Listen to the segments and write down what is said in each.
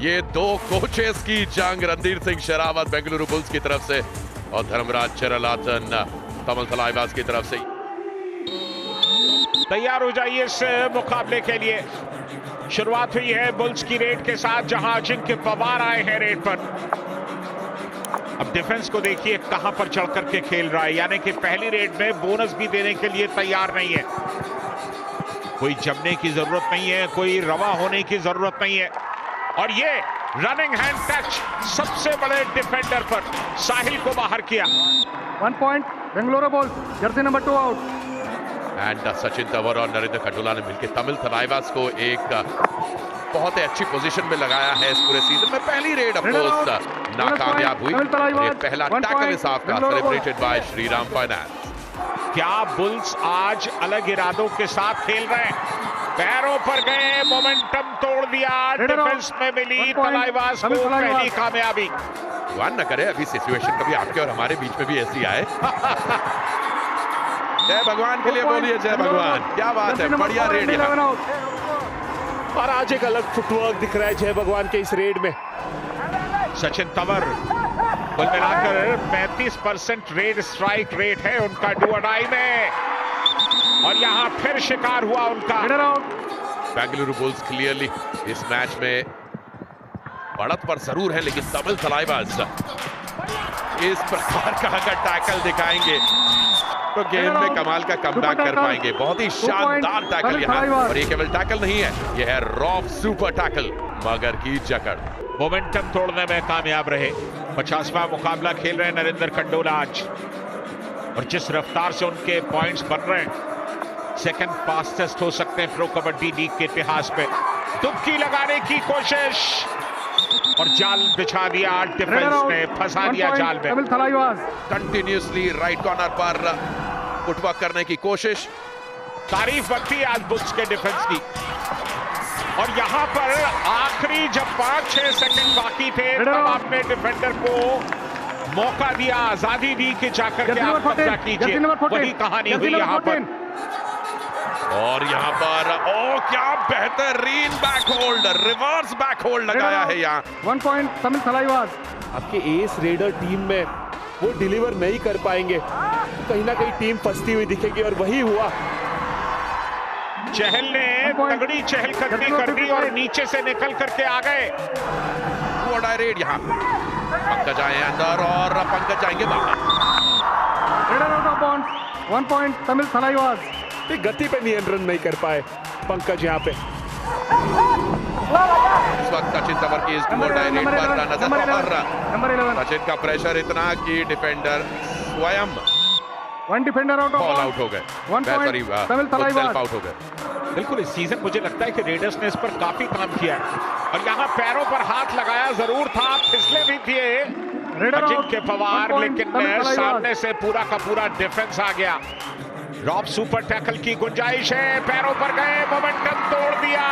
ये दो कोचेस की जंग, रणधीर सिंह शेरावत बेंगलुरु बुल्स की तरफ से और धर्मराज चरलाथन तमिल थलाइवास की तरफ से। तैयार हो जाइए इस मुकाबले के लिए। शुरुआत हुई है बुल्स की रेड के साथ, जहां अजिंक्य पवार आए हैं रेड पर। अब डिफेंस को देखिए कहां पर चढ़ करके खेल रहा है, यानी कि पहली रेड में बोनस भी देने के लिए तैयार नहीं है। कोई जमने की जरूरत नहीं है, कोई रवा होने की जरूरत नहीं है। और ये रनिंग हैंड टच सबसे बड़े डिफेंडर पर साहिल को बाहर किया। 1 point Bengaluru bulls, Jersey number 2 out. And Sachin Tanwar और नरेंद्र खंडूला ने मिलकर तमिल थलाइवास को एक बहुत ही अच्छी पोजीशन में लगाया है इस पूरे सीजन में। पहली रेड ऑफ कोर्स नाकामयाब हुई। ये पहला टैकल इस हाफ का सेलिब्रेटेड बाय श्रीराम फाइनेंस। क्या बुल्स आज अलग इरादों के साथ खेल रहे हैं? पैरों पर गए, मोमेंटम तोड़ दिया, डिफेंस में मिली थलाइवास को पहली कामयाबी। भगवान न करे अभी सिचुएशन कभी आपके और हमारे बीच में भी ऐसी आए। जय भगवान के लिए बोलिए जय भगवान। क्या बात है, बढ़िया रेड। और आज एक अलग फुटवर्क दिख रहा है जय भगवान के इस रेड में। सचिन तंवर कुल मिलाकर 35% रेड स्ट्राइक रेट है उनका डू और डाई में, और यहां फिर शिकार हुआ उनका। बेंगलुरु बुल्स क्लियरली इस मैच में बढ़त पर जरूर है, लेकिन तमिल थलाइवास इस प्रकार का अगर टैकल दिखाएंगे तो गेम में कमाल का कमबैक कर पाएंगे। बहुत ही शानदार टैकल यहाँ, और ये केवल टैकल नहीं है, ये है रॉफ सुपर टैकल। मगर की जकड़, मोमेंटम तोड़ने में कामयाब रहे। 50वां मुकाबला खेल रहे हैं नरेंद्र खंडूला आज, और जिस रफ्तार से उनके पॉइंट्स बन रहे हैं, सेकंड फास्टेस्ट हो सकते हैं प्रो कबड्डी लीग के इतिहास में। दुबकी लगाने की कोशिश और जाल बिछा दिया, डिफेंस ने फंसा दिया जाल में। कंटिन्यूसली राइट कॉर्नर पर फुटवर्क करने की कोशिश। तारीफ बनती है आज बुल्स के डिफेंस की। और यहां पर आखिरी जब 5-6 सेकंड बाकी थे, तब आपने डिफेंडर को मौका दिया, आजादी दी कि जाकर के आप कब्जा कीजिए। वही कहानी हुई यहां पर। और यहां पर क्या बेहतरीन back hold, reverse back hold लगाया है यहाँ। 1 पॉइंट तमिल थलाइवास। आपके एस रेडर टीम में वो डिलीवर नहीं कर पाएंगे, कहीं ना कहीं टीम फंसती हुई दिखेगी, और वही हुआ। चहल ने तगड़ी चहलकदमी कर दी और नीचे से निकल करके आ गए। रेड यहाँ पंकज आए अंदर और पंकज जाएंगे बाहर। 1 पॉइंट तमिल थलाइवास। गति पे नियंत्रण नहीं कर पाए पंकज यहाँ पे। इस वक्त सचिन तंवर की इस रेड पर नजर, सचिन का प्रेशर इतना कि डिफेंडर स्वयं 1 डिफेंडर आउट ऑफ हो गए। 1 पॉइंट तमिल थलाइवास आउट हो गए। बिल्कुल, इस सीजन मुझे लगता है कि रेडर्स ने इस पर काफी काम किया है, और यहाँ पैरों पर हाथ लगाया जरूर था, फिसले भी थे अजिंक्य पवार, लेकिन सामने से पूरा का पूरा डिफेंस आ गया। रॉफ सुपर टैकल की गुंजाइश है, पैरों पर गए, मोमेंटम तोड़ दिया,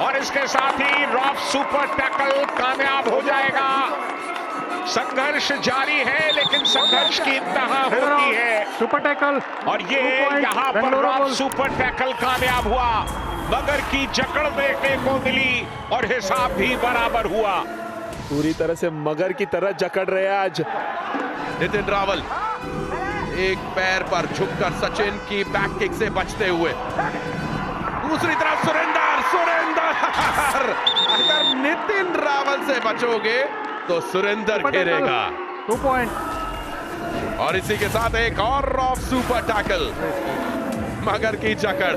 और इसके साथ ही रॉफ सुपर टैकल कामयाब हो जाएगा। संघर्ष जारी है, लेकिन संघर्ष की इंतहा होती है। सुपर टैकल, और ये यहाँ पर रॉफ सुपर टैकल कामयाब हुआ। मगर की जकड़ देखने को मिली और हिसाब भी बराबर हुआ। पूरी तरह से मगर की तरह जकड़ रहे हैं आज नितिन रावल। एक पैर पर झुककर सचिन की बैक किक से बचते हुए, दूसरी तरफ सुरेंदर अगर नितिन रावल से बचोगे तो सुरेंदर घेरेगा। 2 पॉइंट। और इसी के साथ एक और रॉफ सुपर टैकल, मगर की जकड़।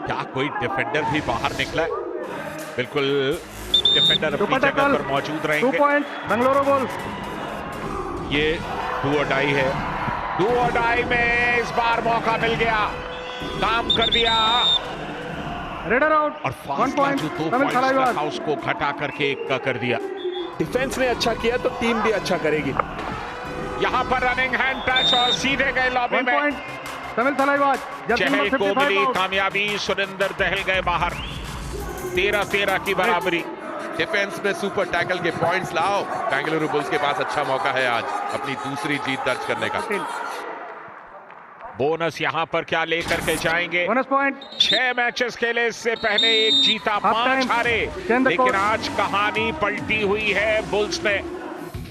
क्या कोई डिफेंडर भी बाहर निकला? बिल्कुल, डिफेंडर अपनी जगह पर मौजूद रहेंगे। 2 पॉइंट बेंगलुरु बुल्स। ये डू और डाई है। डू और डाई में इस बार मौका मिल गया, काम कर दिया। Raider out. और 1 पॉइंट जो 2 पॉइंट्स था उसको घटा करके 1 का कर दिया। डिफेंस ने अच्छा किया तो टीम भी अच्छा करेगी। यहां पर रनिंग हैंड टच और सीधे गए लॉबी में। 1 पॉइंट तमिल थलाइवास। चहल को मिली कामयाबी, सुरेंदर दहल गए बाहर। 13-13 की बराबरी। डिफेंस में सुपर टैकल के पॉइंट्स लाओ। बेंगलुरु बुल्स के पास अच्छा मौका है आज अपनी दूसरी जीत दर्ज करने का। बोनस यहाँ पर क्या लेकर के जाएंगे? बोनस पॉइंट 6 मैचेस खेले, इससे पहले 1 जीता 5 time. हारे, Change the लेकिन court. आज कहानी पलटी हुई है बुल्स में।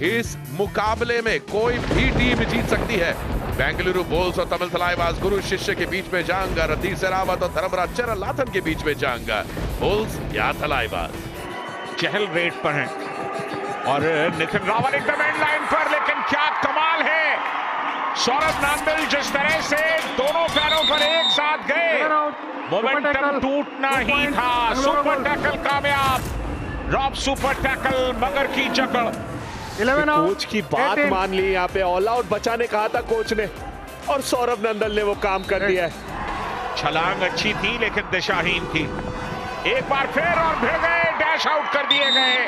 इस मुकाबले में कोई भी टीम जीत सकती है। बेंगलुरु बुल्स और तमिल थलाइवास गुरु शिष्य के बीच में जंग, रणधीर शेरावत और धर्मराज चरलाथन के बीच में जंग। बुल्स या थलाइवास? चहल रेड पर है और नितिन रावल एकदम एंड लाइन पर, लेकिन क्या कमाल है सौरभ नांदल, जिस तरह से दोनों पैरों पर एक साथ गए, मोमेंटम टूटना ही था। सुपर टैकल कामयाब, ड्रॉप सुपर टैकल, मगर की जकड़। 11 आउट। कोच की बात मान ली, यहाँ पे ऑल आउट बचाने कहा था कोच ने और सौरभ नंदल ने वो काम कर दिया है। छलांग अच्छी थी लेकिन दिशाहीन थी। एक बार फिर और भिड़ गए, डैश आउट कर दिए गए,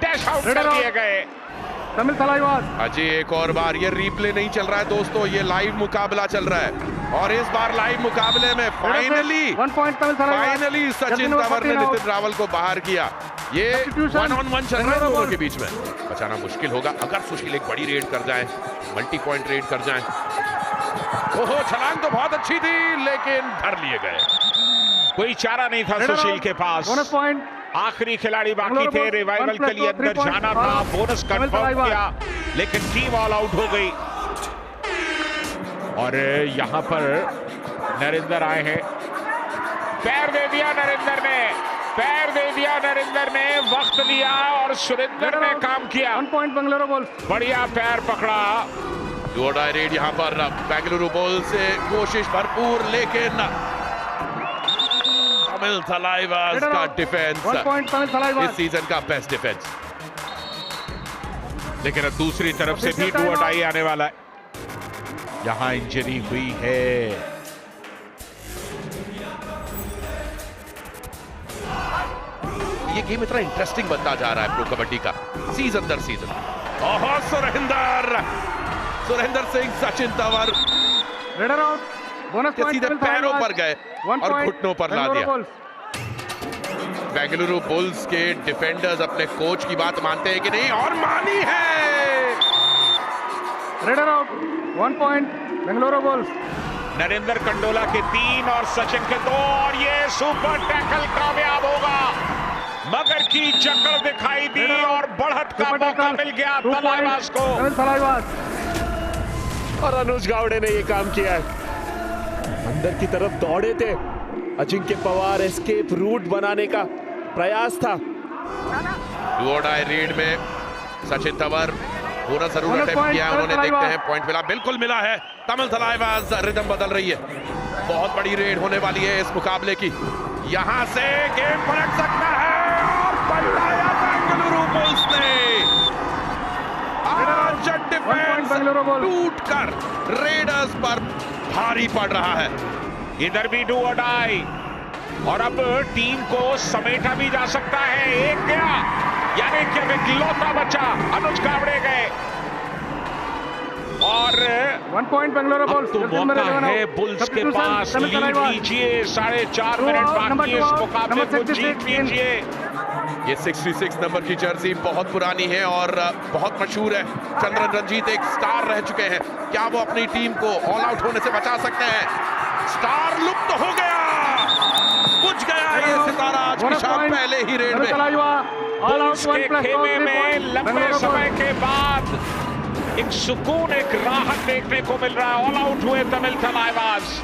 डैश आउट कर दिए गए। तमिल थलाइवास अजय एक और बार, ये रिप्ले नहीं चल रहा है दोस्तों, ये लाइव मुकाबला चल रहा है और इस बार लाइव मुकाबले में finally 1 point Tamil Thalaivas. Finally Sachin Tanwar ने नितिन रावल को बाहर किया। ये Substitution. 1-on-1 चल रहा है दोनों के बीच में, बचाना मुश्किल होगा अगर सुशील एक बड़ी रेड कर जाए, मल्टी पॉइंट रेड कर जाए। ओहो, छलांग तो बहुत अच्छी थी लेकिन धर लिए गए। कोई चारा नहीं था सुशील के पास। बोनस पॉइंट आखिरी खिलाड़ी बाकी थे रिवाइवल के लिए अंदर जाना था, बोनस कंफर्म किया लेकिन टीम ऑल आउट हो गई। और यहां पर नरेंद्र आए हैं, पैर दे दिया नरेंद्र ने, पैर दे दिया नरेंद्र ने, वक्त लिया और सुरेंद्र ने काम किया। 1 पॉइंट बेंगलुरु बुल्स। बढ़िया पैर पकड़ा। जोड़ा रेड यहाँ पर बेंगलुरु बुल्स से कोशिश भरपूर, लेकिन तमिल थलाइवास का डिफेंस 1 पॉइंट तमिल थलाइवास। इस सीजन का बेस्ट डिफेंस। लेकिन अब दूसरी तरफ से भी डू और डाई आने वाला है। यहां इंजरी हुई है, ये गेम इतना इंटरेस्टिंग बनता जा रहा है प्रो कबड्डी का सीजन दर सीजन। ओहो, Surendra Singh, Sachin Tanwar raider out. Bonus के पॉइंट सीधे तमिल पैरों थलाइवास। पर गए 1 और पॉइंट घुटनों पर ला बेंगलुरु दिया। बुल्स। बेंगलुरु बुल्स के डिफेंडर्स अपने कोच की बात मानते हैं कि नहीं, और मानी है। Raider out. 1 point Bengaluru bulls. Narendra Kandola के 3 और सचिन के 2 और ये सुपर टैकल कामयाब होगा। मगर की चक्कर दिखाई दी और बढ़त का मौका मिल गया थलाइवास को। तमिल थलाइवास और अनुज गावड़े ने ये काम किया है, अंदर की तरफ दौड़े थे, अजिंक्य पवार एस्केप रूट बनाने का प्रयास था। डुओडाई रेड में सचिन तंवर पूरा जरूर बोनस अटेम्प्ट पॉइंट किया तमिल उन्होंने, देखते थलाइवास। हैं पॉइंट मिला, बिल्कुल मिला है। तमिल थलाइवास रिदम बदल रही है, बहुत बड़ी रेड होने वाली है इस मुकाबले की। यहां से गेम पलट सकता है और पलटाया बेंगलुरु बुल्स ने। आज डिफेंस टूटकर रेडर्स पर भारी पड़ रहा है। इधर भी डू और डाई और अब टीम को समेटा भी जा सकता है। एक गया, यानी कि अब इकलौता बचा, अनुज गावड़े गए और 1 पॉइंट बेंगलुरु अब बुल्स। तो मौका है बुल्स के पास, लीड लीजिए, 4.5 मिनट बाकी इस मुकाबले को जीत लीजिए। ये 66 नंबर की जर्सी बहुत पुरानी है और बहुत मशहूर है। चंद्रन रंजीत एक स्टार रह चुके हैं, क्या वो अपनी टीम को ऑल आउट होने से बचा सकते हैं? स्टार लुप्त हो गया, बुझ गया ये सितारा आज की शाम पहले ही रेड में। बुल्स के खेमे में लंबे समय के बाद एक सुकून, एक राहत देखने को मिल रहा है। ऑल आउट हुए तमिल थलाइवास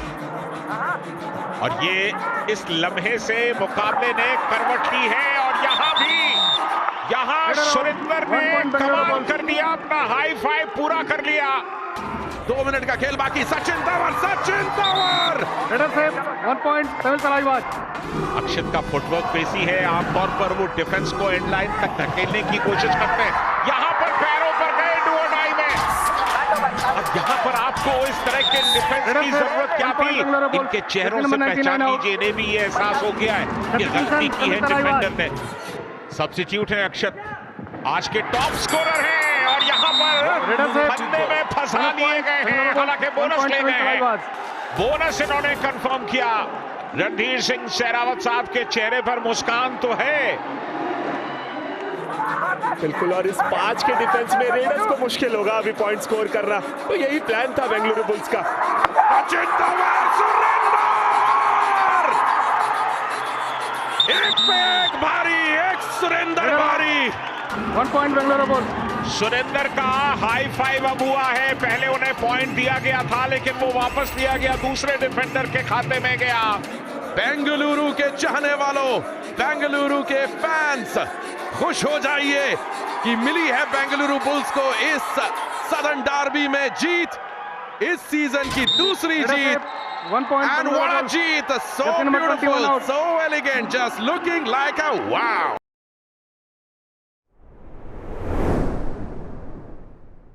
और ये इस लम्हे से मुकाबले ने करवट ली है। और यहाँ सुरेंद्र ने कमाल कर दिया, अपना हाई फाइव पूरा कर लिया। 2 मिनट का खेल बाकी, Sachin Tanwar, Sachin Tanwar raider save 1 point Tamil Thalaivas. Akshat का फुटवर्क पेशी है, आमतौर पर वो डिफेंस को एंड लाइन तक धकेलने की कोशिश करते हैं। यहाँ पर पैरों पर गए डू और डाई में। अब यहाँ पर आपको इस तरह के डिफेंस की जरूरत क्या थी? इनके चेहरों से पहचान लीजिए, इन्हें भी ये एहसास हो गया है कि गलती की है डिफेंडर ने। सब्स्टिट्यूट है अक्षत, आज के टॉप स्कोरर हैं और यहाँ पर फंदे में फंसा लिए गए हैं, हालांकि बोनस ले गए हैं। बोनस इन्होंने कंफर्म किया। रणधीर सिंह शेरावत साहब के चेहरे पर मुस्कान तो है बिल्कुल, और इस 5 के डिफेंस में रेडर्स को मुश्किल होगा अभी पॉइंट स्कोर करना, तो यही प्लान था बेंगलुरु बुल्स का। सचिन तंवर सुरेंदर, एक पे एक भारी, एक सुरेंदर भारी। 1 point बेंगलुरु बुल्स। सुरेंदर का हाई फाइव अब हुआ है। पहले उन्हें पॉइंट दिया गया था लेकिन वो वापस दिया गया, दूसरे डिफेंडर के खाते में गया। बेंगलुरु के चाहने वालों, बेंगलुरु के फैंस, खुश हो जाइए कि मिली है बेंगलुरु बुल्स को इस सदर्न डार्बी में जीत, इस सीजन की दूसरी जीत। 1 point And what a jeet! So Jersey number beautiful, 21 out. so elegant, just looking like a wow.